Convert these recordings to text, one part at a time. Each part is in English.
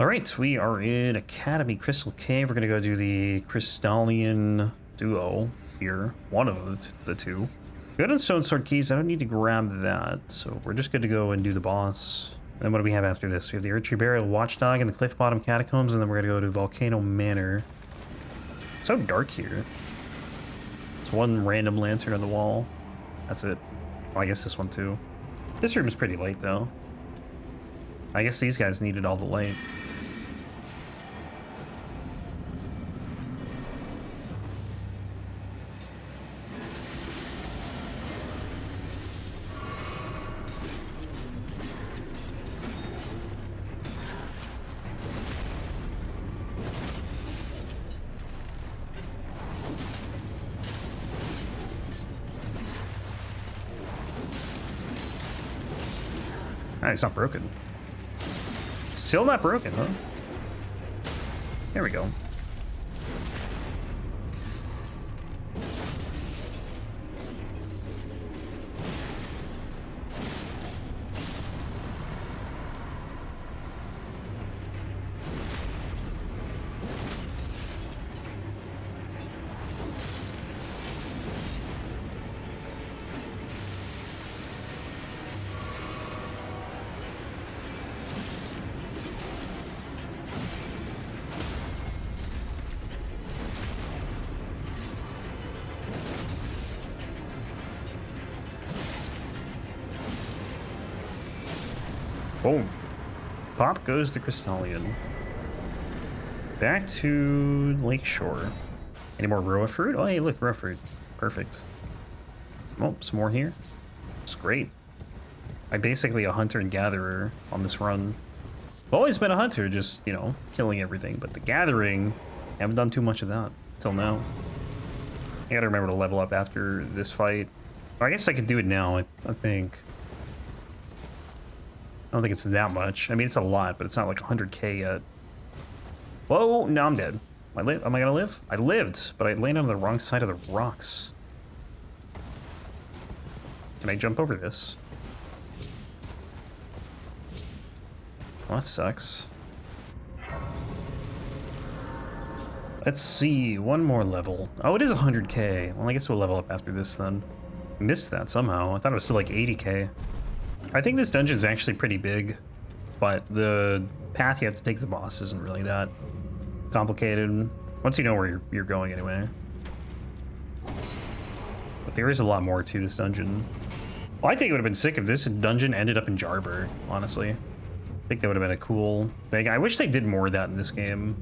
Alright, we are in Academy Crystal Cave. We're gonna go do the Crystalian duo here. One of the two. Good on Stone Sword Keys. I don't need to grab that, so we're just good to go and do the boss. Then what do we have after this? We have the Erdtree Burial, Watchdog, and the Cliffbottom Catacombs, and then we're gonna go to Volcano Manor. It's so dark here. It's one random lantern on the wall. That's it. Oh, I guess this one too. This room is pretty light though. I guess these guys needed all the light. Alright, it's not broken. Still not broken, huh? There we go. Boom. Pop goes the Crystalian. Back to Lakeshore. Any more Roa fruit? Oh, hey, look, Roa fruit. Perfect. Oh, some more here. It's great. I'm basically a hunter and gatherer on this run. I've always been a hunter, just, you know, killing everything. But the gathering, I haven't done too much of that till now. I gotta remember to level up after this fight. I guess I could do it now, I think. I don't think it's that much. I mean, it's a lot, but it's not like 100k yet. Whoa, no, I'm dead. Am I gonna live? I lived, but I landed on the wrong side of the rocks. Can I jump over this? Well, that sucks. Let's see, one more level. Oh, it is 100k. Well, I guess we'll level up after this then. Missed that somehow. I thought it was still like 80k. I think this dungeon's actually pretty big, but the path you have to take to the boss isn't really that complicated. Once you know where you're going anyway. But there is a lot more to this dungeon. Well, I think it would have been sick if this dungeon ended up in Jarber, honestly. I think that would have been a cool thing. I wish they did more of that in this game.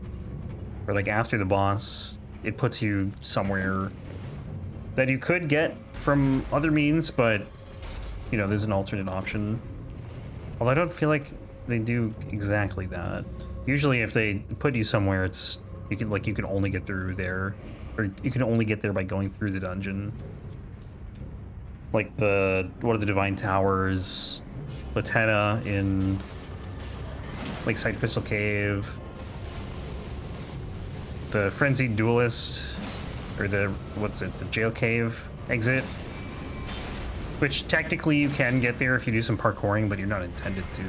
Where like after the boss, it puts you somewhere that you could get from other means, but you know, there's an alternate option. Although I don't feel like they do exactly that. Usually if they put you somewhere, it's you can only get through there, or you can only get there by going through the dungeon. Like one of the Divine Towers, Plateau in Lakeside Crystal Cave, the Frenzied Duelist, or the Jail Cave exit. Which technically you can get there if you do some parkouring, but you're not intended to.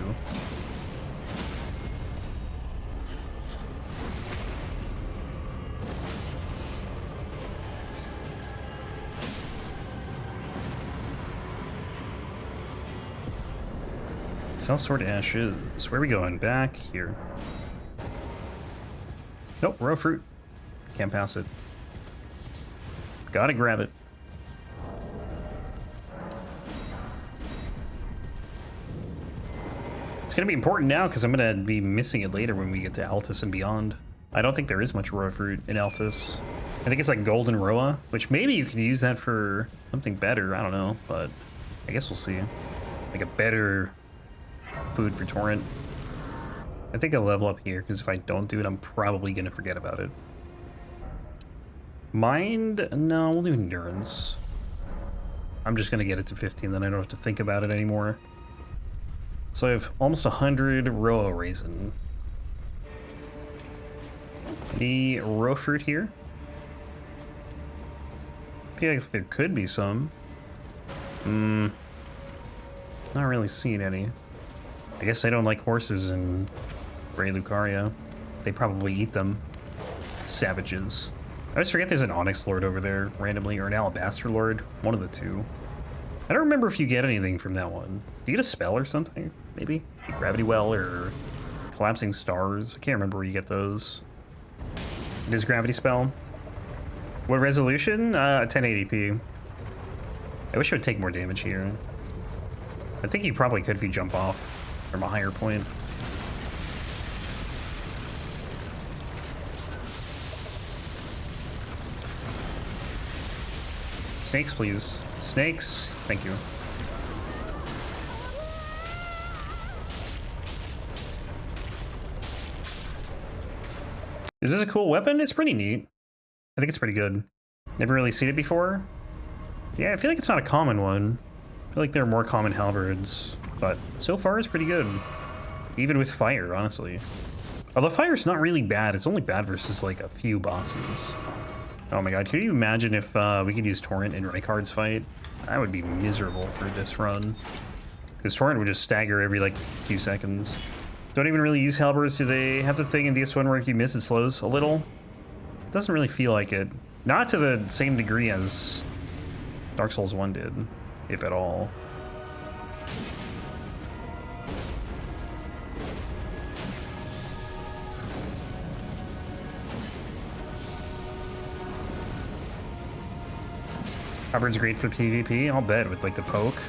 Sellsword Ashes. Where are we going? Back here. Nope, Roa fruit. Can't pass it. Gotta grab it. It's gonna be important now because I'm gonna be missing it later when we get to Altus and beyond. I don't think there is much Roa fruit in Altus. I think it's like Golden Roa, which maybe you can use that for something better. I don't know, but I guess we'll see. Like a better food for Torrent. I think I'll level up here because if I don't do it, I'm probably gonna forget about it. Mind? No, we'll do Endurance. I'm just gonna get it to 15, then I don't have to think about it anymore. So I have almost 100 Roa Raisin. Any Roa fruit here? I feel like there could be some. Not really seeing any. I guess I don't like horses in Grey Lucaria. They probably eat them. Savages. I always forget there's an Onyx Lord over there randomly, or an Alabaster Lord. One of the two. I don't remember if you get anything from that one. Do you get a spell or something? Maybe? Like Gravity Well or Collapsing Stars? I can't remember where you get those. It is Gravity Spell. What resolution? 1080p. I wish it would take more damage here. I think you probably could if you jump off from a higher point. Snakes, please. Snakes. Thank you. Is this a cool weapon? It's pretty neat. I think it's pretty good. Never really seen it before. Yeah, I feel like it's not a common one. I feel like there are more common halberds, but so far it's pretty good. Even with fire, honestly. Although fire's not really bad, it's only bad versus like a few bosses. Oh my god, could you imagine if we could use Torrent in Rykard's fight? That would be miserable for this run. Because Torrent would just stagger every like few seconds. Don't even really use halberds. Do they have the thing in DS1 where if you miss it slows a little? It doesn't really feel like it. Not to the same degree as Dark Souls 1 did, if at all. Halberd's great for PvP, I'll bet, with like the poke.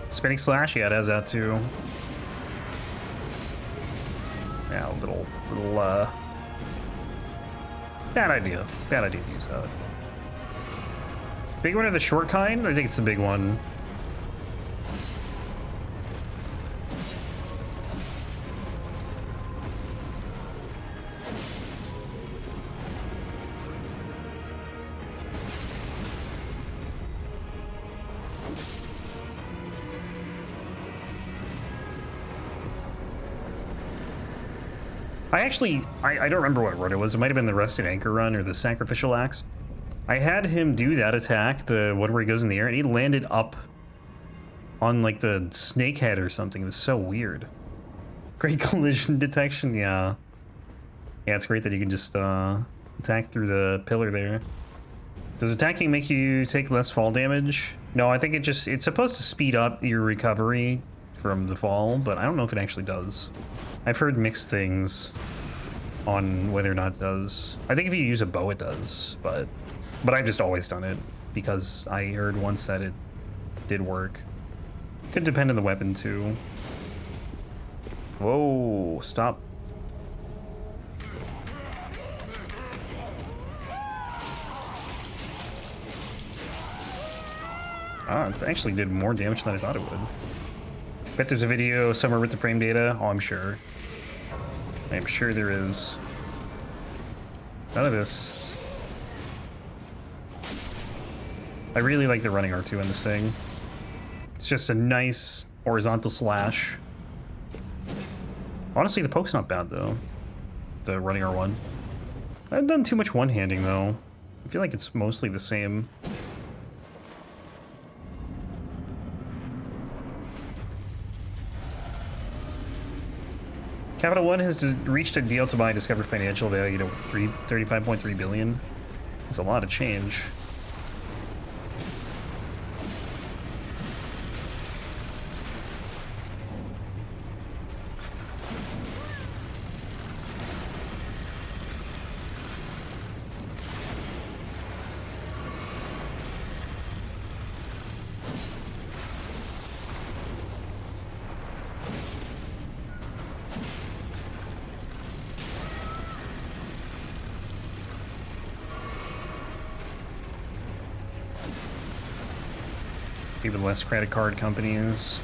Spinning Slash, yeah, it has that too. Yeah, a little, bad idea. Bad idea to use that. Big one or the short kind? I think it's the big one. I don't remember what run it was. It might have been the Rusted Anchor run or the Sacrificial Axe. I had him do that attack, the one where he goes in the air, and he landed up on like the snake head or something. It was so weird. Great collision detection, yeah. Yeah, it's great that you can just attack through the pillar there. Does attacking make you take less fall damage? No, I think it's supposed to speed up your recovery from the fall, but I don't know if it actually does. I've heard mixed things on whether or not it does. I think if you use a bow, it does, but I've just always done it because I heard once that it did work. Could depend on the weapon too. Whoa, stop. Ah, it actually did more damage than I thought it would. Bet there's a video somewhere with the frame data. Oh, I'm sure. I'm sure there is. None of this. I really like the running R2 in this thing. It's just a nice horizontal slash. Honestly, the poke's not bad though. The running R1. I haven't done too much one-handing though. I feel like it's mostly the same. Capital One has reached a deal to buy Discover financial value to 35.3 billion. That's a lot of change. Even less credit card companies.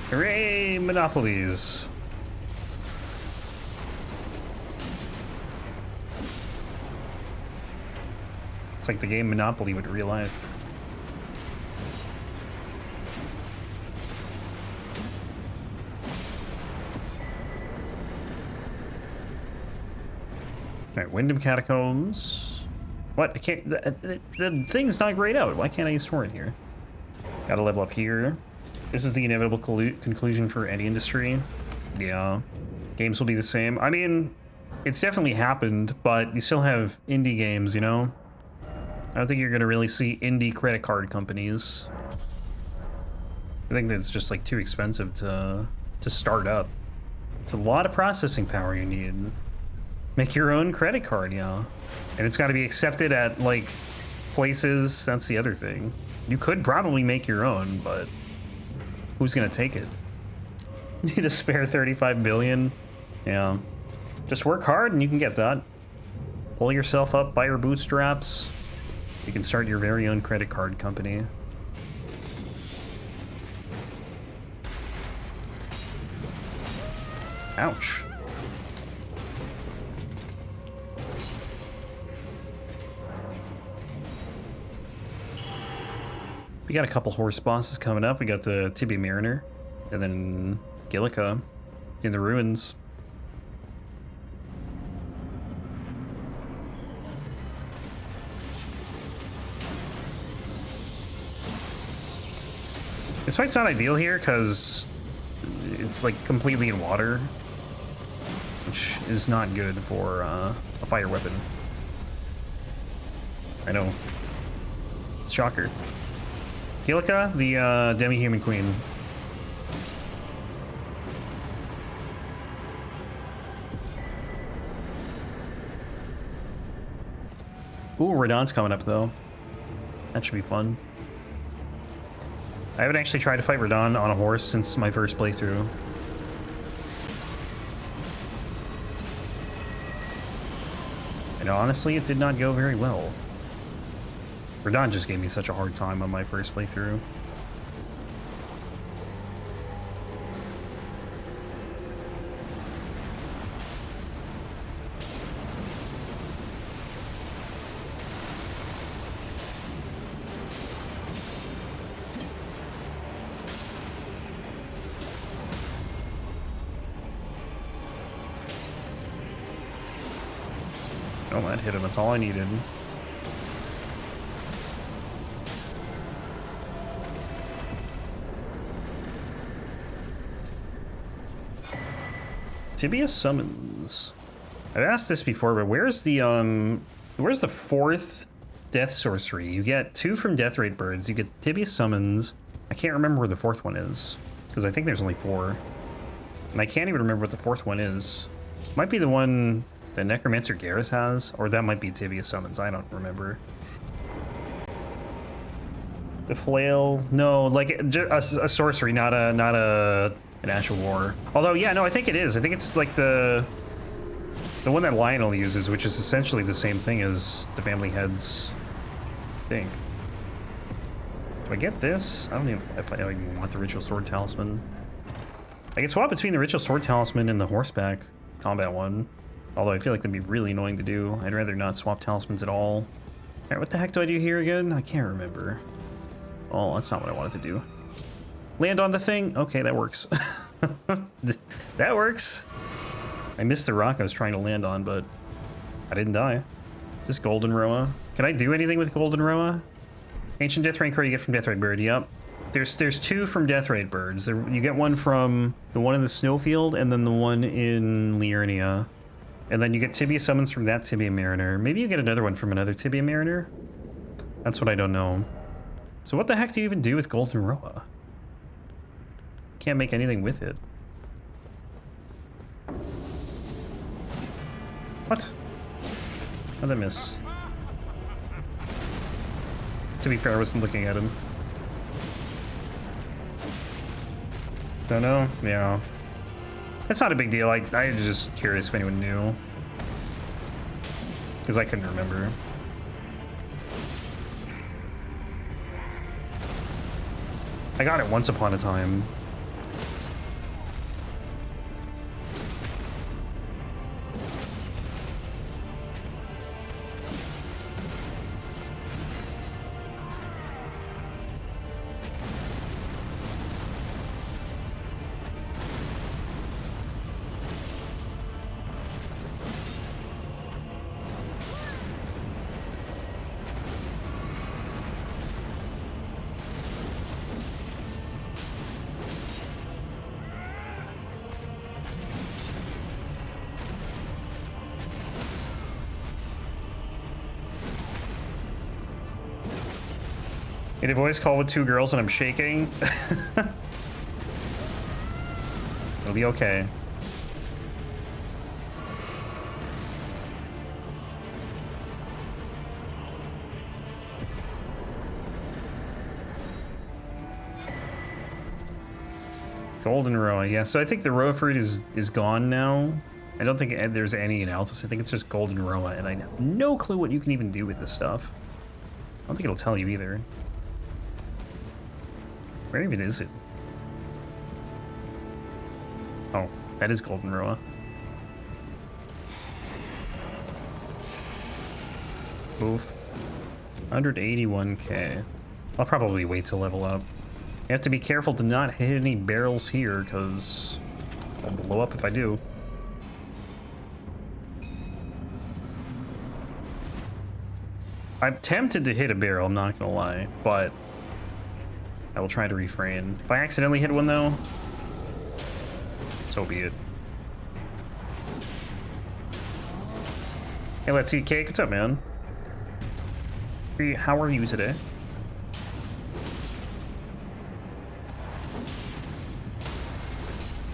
Hooray, monopolies. It's like the game Monopoly with real life. All right, Wyndham Catacombs. What? I can't. The thing's not grayed out. Why can't I store it here? Gotta level up here. This is the inevitable conclusion for any industry. Yeah, games will be the same. I mean, it's definitely happened, but you still have indie games, you know? I don't think you're gonna really see indie credit card companies. I think that's just like too expensive to start up. It's a lot of processing power you need. Make your own credit card, yeah. And it's gotta be accepted at like places, that's the other thing. You could probably make your own, but who's gonna take it? Need a spare 35 billion? Yeah. Just work hard and you can get that. Pull yourself up by your bootstraps. You can start your very own credit card company. Ouch. We got a couple horse bosses coming up. We got the Tibia Mariner, and then Gilika in the ruins. This fight's not ideal here because it's like completely in water, which is not good for a fire weapon. I know. Shocker. Gilika, the Demi-Human Queen. Ooh, Radahn's coming up though. That should be fun. I haven't actually tried to fight Radahn on a horse since my first playthrough. And honestly, it did not go very well. Radahn just gave me such a hard time on my first playthrough. Oh, that hit him. That's all I needed. Tibia summons. I've asked this before, but where's the fourth death sorcery? You get 2 from death rate birds. You get Tibia summons. I can't remember where the 4th one is because I think there's only 4, and I can't even remember what the 4th one is. Might be the one that Necromancer Garrus has, or that might be Tibia summons. I don't remember. The flail? No, like a sorcery, not an actual war. Although, yeah, no, I think it is. I think it's like the one that Lionel uses, which is essentially the same thing as the family heads. I think. Do I get this? I don't know if I even want the Ritual Sword Talisman. I can swap between the Ritual Sword Talisman and the horseback combat one. Although I feel like that'd be really annoying to do. I'd rather not swap talismans at all. Alright, what the heck do I do here again? I can't remember. Oh, that's not what I wanted to do. Land on the thing? Okay, that works. That works. I missed the rock I was trying to land on, but I didn't die. This Golden Roa. Can I do anything with Golden Roa? Ancient Death Rain Crow you get from Death Rate Bird, yep. There's 2 from Death Rate Birds. You get one from the one in the Snowfield and then the one in Liurnia. And then you get Tibia summons from that Tibia Mariner. Maybe you get another one from another Tibia Mariner? That's what I don't know. So what the heck do you even do with Golden Roa? Can't make anything with it. What? How'd I miss? To be fair, I wasn't looking at him. Don't know? Yeah. It's not a big deal. I was just curious if anyone knew. Because I couldn't remember. I got it once upon a time. Made a voice call with 2 girls and I'm shaking. It'll be okay. Golden Roa, yeah. So I think the Roa fruit is gone now. I don't think there's any in Altus. I think it's just Golden Roa, and I have no clue what you can even do with this stuff. I don't think it'll tell you either. Where even is it? Oh, that is Golden Roa. Move. 181k. I'll probably wait to level up. You have to be careful to not hit any barrels here, because I'll blow up if I do. I'm tempted to hit a barrel, I'm not gonna lie, but I will try to refrain. If I accidentally hit one though, so be it. Hey, let's eat cake. What's up, man? How are you today?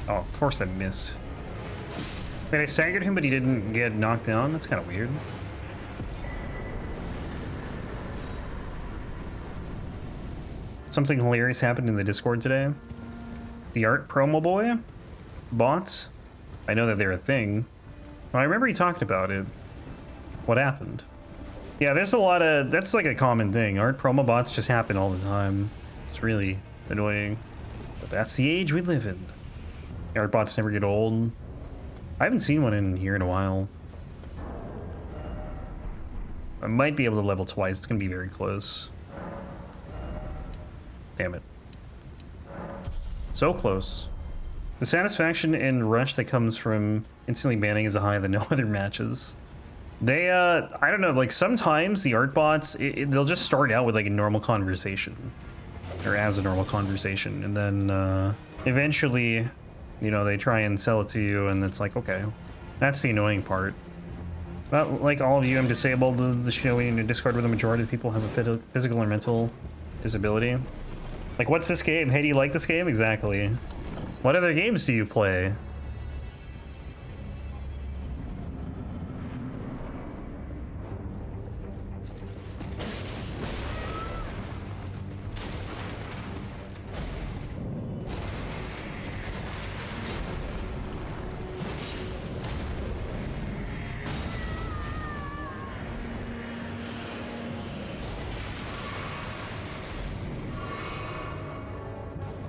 Oh, of course I missed. Wait, I staggered him, but he didn't get knocked down? That's kind of weird. Something hilarious happened in the Discord today. The art promo boy bots. I know that they're a thing. Well, I remember he talked about it. What happened? Yeah, there's a lot of... That's like a common thing. Art promo bots just happen all the time. It's really annoying. But that's the age we live in. The art bots never get old. I haven't seen one in here in a while. I might be able to level twice. It's going to be very close. Damn it. So close. The satisfaction and rush that comes from instantly banning is a high that no other matches. They, I don't know, like sometimes the art bots, they'll just start out with like a normal conversation. Or as a normal conversation. And then, eventually, you know, they try and sell it to you and it's like, okay. That's the annoying part. But like all of you, I'm disabled. The showing in your Discord where the majority of people have a physical or mental disability. Like, what's this game? Hey, do you like this game? Exactly. What other games do you play?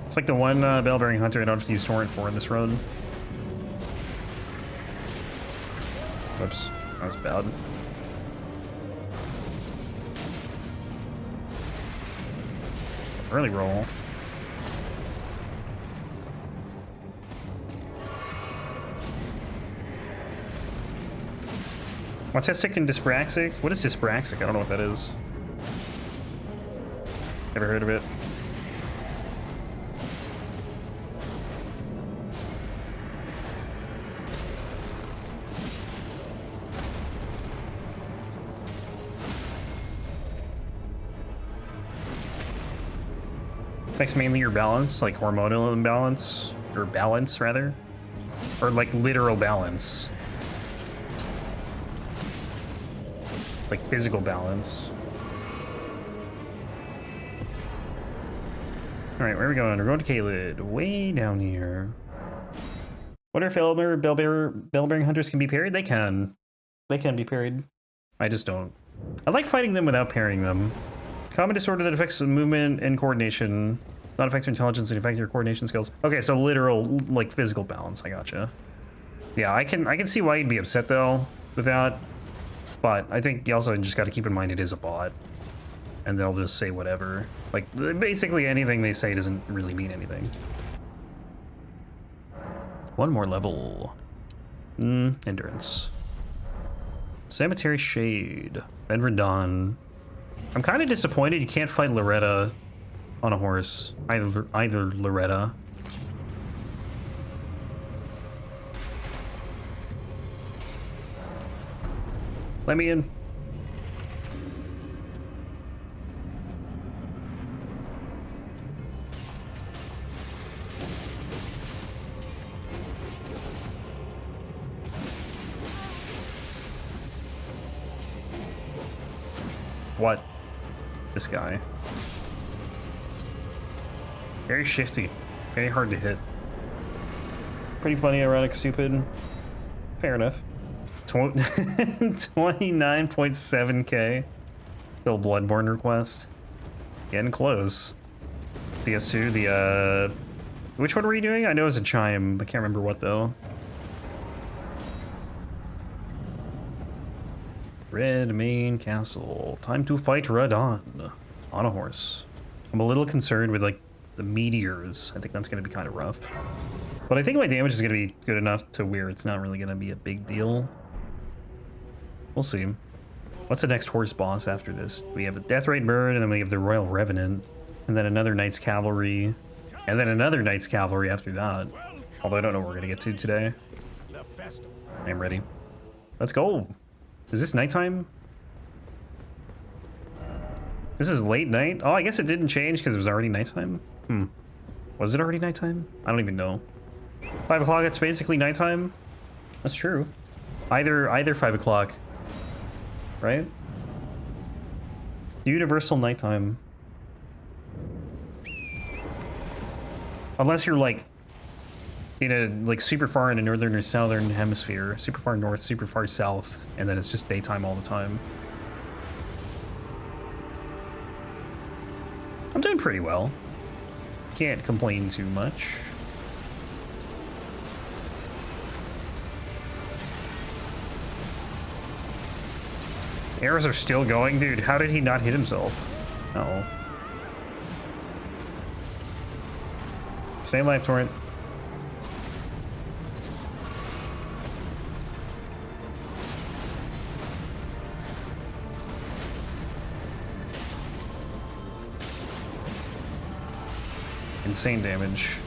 It's like the one bell-bearing hunter I don't have to use torrent for in this run. Whoops, that's bad. Early roll. Autistic and dyspraxic? What is dyspraxic? I don't know what that is. Never heard of it. Affects mainly your balance, like hormonal imbalance, or balance rather, or like literal balance, like physical balance. All right, where are we going? We're going to Caelid, way down here. Wonder if Elemer bell-bearing hunters can be parried? They can. They can be parried. I just don't. I like fighting them without parrying them. Common disorder that affects movement and coordination. Not affect your intelligence and affect your coordination skills. Okay, so literal, like, physical balance. I gotcha. Yeah, I can see why you'd be upset, though, with that. But I think you also just got to keep in mind it is a bot. And they'll just say whatever. Like, basically anything they say doesn't really mean anything. One more level. Endurance. Cemetery Shade. Ben Radahn. I'm kind of disappointed you can't fight Loretta on a horse. Either Loretta. Let me in. This guy. Very shifty. Very hard to hit. Pretty funny, ironic, stupid. Fair enough. 29.7k. Still Bloodborne request. Getting close. DS2, the which one were you doing? I know it was a chime. I can't remember what though. Red Main Castle. Time to fight Radahn on a horse. I'm a little concerned with like the meteors. I think that's going to be kind of rough. But I think my damage is going to be good enough to where it's not really going to be a big deal. We'll see. What's the next horse boss after this? We have the Deathrite Bird, and then we have the Royal Revenant, and then another Knight's Cavalry, and then another Knight's Cavalry after that. Although I don't know what we're going to get to today. I'm ready. Let's go. Is this nighttime? This is late night? Oh, I guess it didn't change because it was already nighttime? Was it already nighttime? I don't even know. 5 o'clock, it's basically nighttime? That's true. Either 5 o'clock. Right? Universal nighttime. Unless you're like in a like super far in the northern or southern hemisphere, super far north, super far south, and then it's just daytime all the time. I'm doing pretty well. Can't complain too much. His arrows are still going, dude. How did he not hit himself? Uh-oh. Stay alive, Torrent. Insane damage.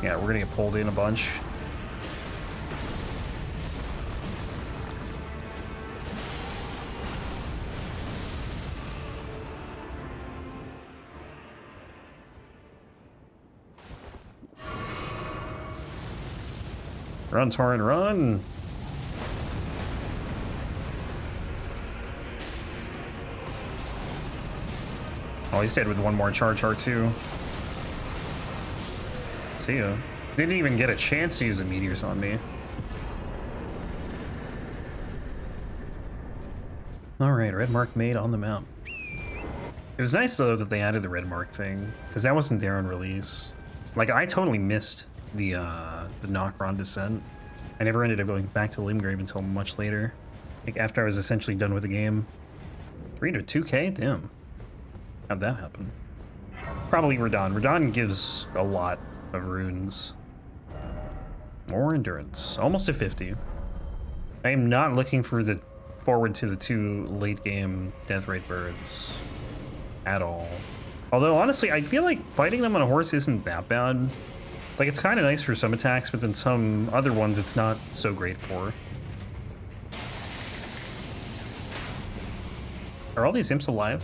Yeah, we're gonna get pulled in a bunch. Run, Torrent, run! Oh, he's dead with one more charge R2. See ya. Didn't even get a chance to use the meteors on me. Alright, red mark made on the map. It was nice though that they added the red mark thing, because that wasn't there on release. Like, I totally missed the Nokron descent. I never ended up going back to Limgrave until much later. Like, after I was essentially done with the game. 3 to 2k? Damn. How'd that happen? Probably Radahn. Radahn gives a lot of runes. More endurance. Almost to 50. I am not looking forward to the 2 late game Deathrite Birds. At all. Although, honestly, I feel like fighting them on a horse isn't that bad. Like, it's kind of nice for some attacks, but then some other ones it's not so great for. Are all these imps alive?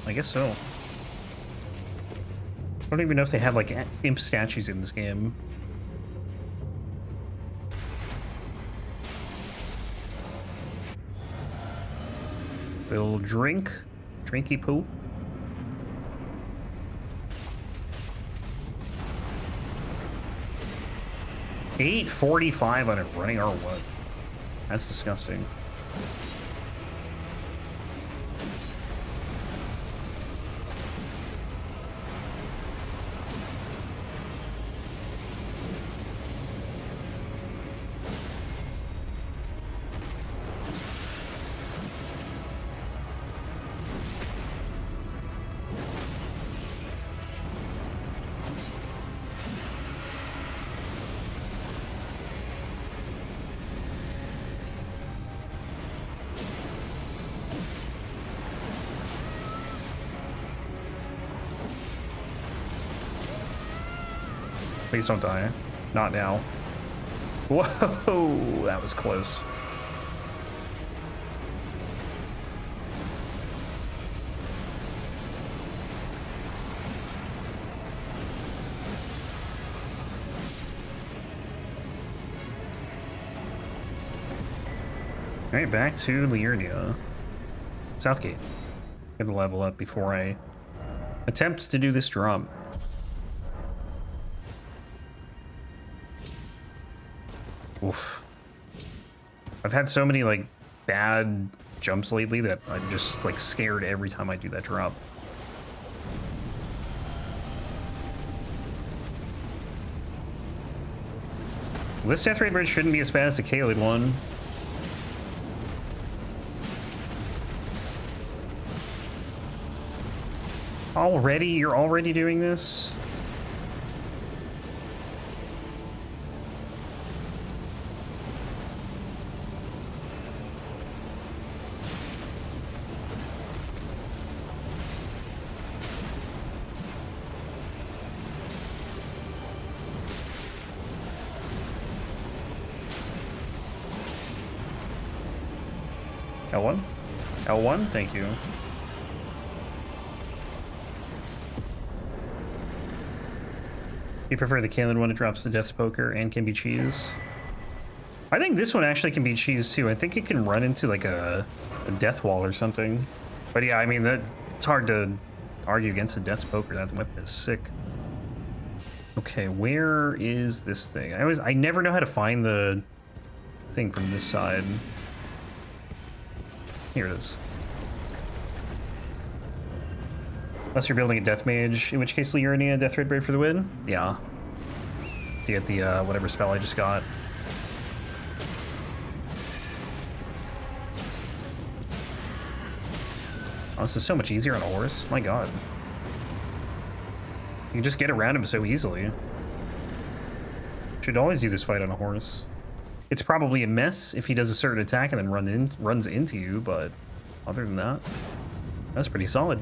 I guess so. I don't even know if they have, like, imp statues in this game. Little drink. Drinky poo. $8.45 on it running or what? That's disgusting. Please don't die. Not now. Whoa, that was close. Alright, back to Liurnia. Southgate. Gonna level up before I attempt to do this drum. Oof. I've had so many, like, bad jumps lately that I'm just, like, scared every time I do that drop. This death rate bridge shouldn't be as bad as the Caelid one. Already? You're already doing this? L1? L1? Thank you. You prefer the Caelid one? It drops the Death's Poker and can be cheese. I think this one actually can be cheese too. I think it can run into like a death wall or something. But yeah, I mean, it's hard to argue against the Death's Poker. That weapon is sick. Okay, where is this thing? I never know how to find the thing from this side. Here it is. Unless you're building a death mage, in which case Liurnia, death rate braid for the win? Yeah. To get the whatever spell I just got. Oh, this is so much easier on a horse. My god. You can just get around him so easily. Should always do this fight on a horse. It's probably a mess if he does a certain attack and then runs into you, but other than that, that's pretty solid.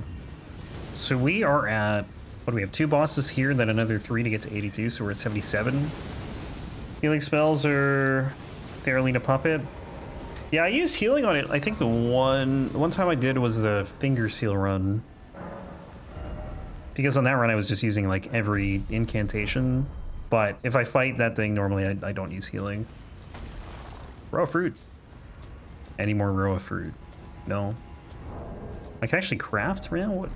So we are at, what do we have, 2 bosses here, then another 3 to get to 82, so we're at 77. Healing spells are Theralina Puppet. Yeah, I used healing on it. I think the one time I did was the Finger Seal run. Because on that run I was just using like every incantation. But if I fight that thing normally, I don't use healing. Row of fruit. Any more row of fruit? No. I can actually craft right now? What?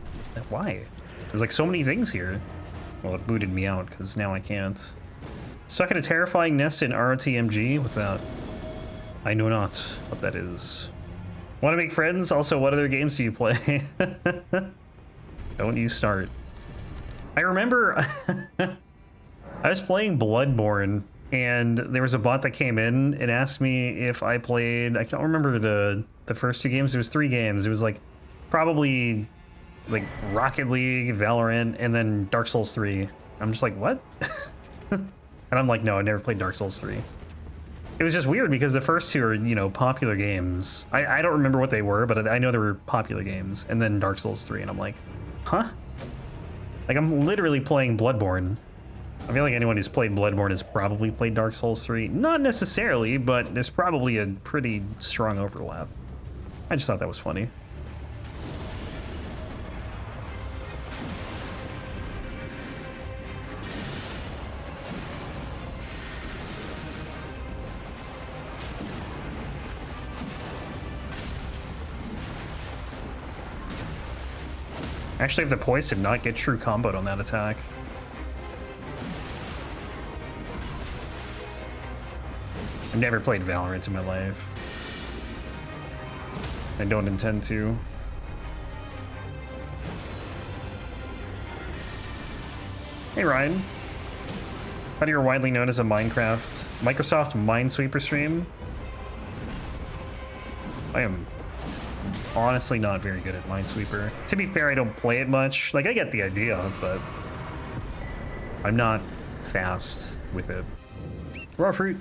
Why? There's like so many things here. Well, it booted me out because now I can't. Stuck in a terrifying nest in ROTMG? What's that? I know not what that is. Want to make friends? Also, what other games do you play? Don't you start. I remember I was playing Bloodborne and there was a bot that came in and asked me if I played, I can't remember the first 2 games. There was 3 games. It was like probably like Rocket League, Valorant, and then Dark Souls 3. I'm just like, what? And I'm like, no, I never played Dark Souls 3. It was just weird because the first 2 are, you know, popular games. I don't remember what they were, but I know they were popular games. And then Dark Souls 3, and I'm like, huh? Like, I'm literally playing Bloodborne. I feel like anyone who's played Bloodborne has probably played Dark Souls 3. Not necessarily, but there's probably a pretty strong overlap. I just thought that was funny. Actually, if the poise did not get true comboed on that attack. I've never played Valorant in my life. I don't intend to. Hey Ryan. Thought you were widely known as a Microsoft Minesweeper stream. I am honestly not very good at Minesweeper. To be fair, I don't play it much. Like, I get the idea, but I'm not fast with it. Raw fruit.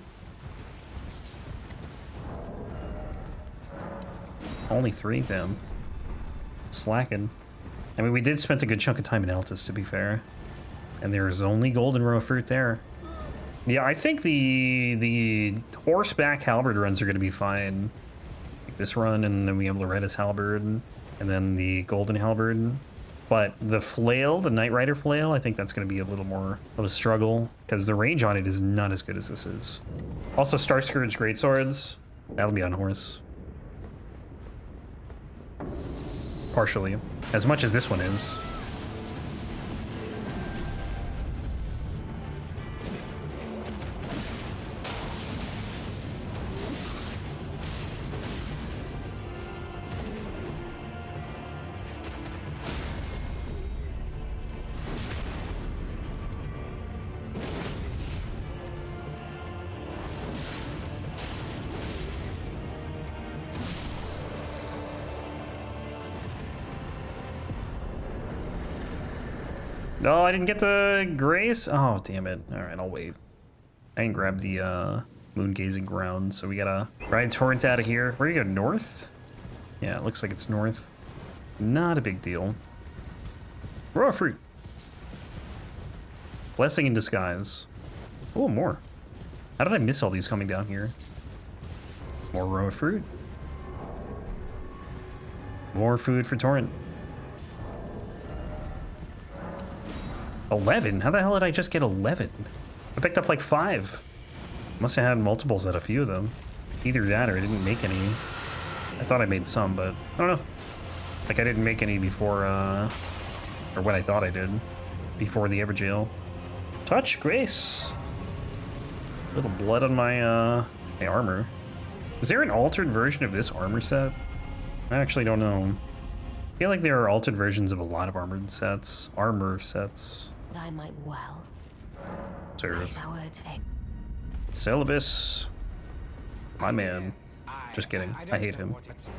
Only 3, damn. Slacking. I mean, we did spend a good chunk of time in Altus, to be fair. And there's only golden raw fruit there. Yeah, I think the horseback halberd runs are going to be fine. Like this run, and then we have Loretta's halberd, and then the golden halberd. But the flail, the Nightrider flail, I think that's going to be a little more of a struggle, because the range on it is not as good as this is. Also, Starscourge greatswords, that'll be on horse. partially, as much as this one is. No, I didn't get the grace. Oh, damn it. All right, I'll wait. I didn't grab the moon gazing ground, so we gotta ride torrent out of here. Where do you go? North? Yeah, it looks like it's north. Not a big deal. Raw fruit. Blessing in disguise. Oh, more. How did I miss all these coming down here? More raw fruit. More food for torrent. 11? How the hell did I just get 11? I picked up like 5. Must have had multiples at a few of them. Either that or I didn't make any. I thought I made some, but I don't know. Like I didn't make any before, or what I thought I did before the Evergaol. Touch Grace. A little blood on my, my armor. Is there an altered version of this armor set? I actually don't know. I feel like there are altered versions of a lot of armor sets. I might well. Serve. Selvus. My man. Just kidding. I hate him.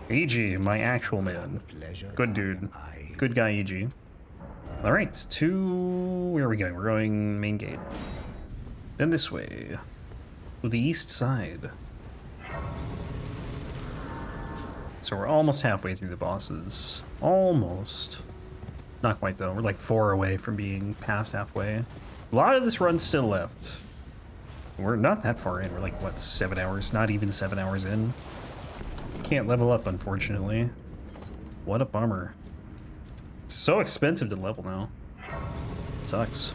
EG, my actual man. Good dude. Good guy, EG. Alright, where are we going? We're going main gate. Then this way. To the east side. So we're almost halfway through the bosses. Almost. Not quite though. We're like 4 away from being past halfway. A lot of this run still left. We're not that far in. We're like, what, 7 hours? Not even 7 hours in. Can't level up, unfortunately. What a bummer. It's so expensive to level now. Sucks.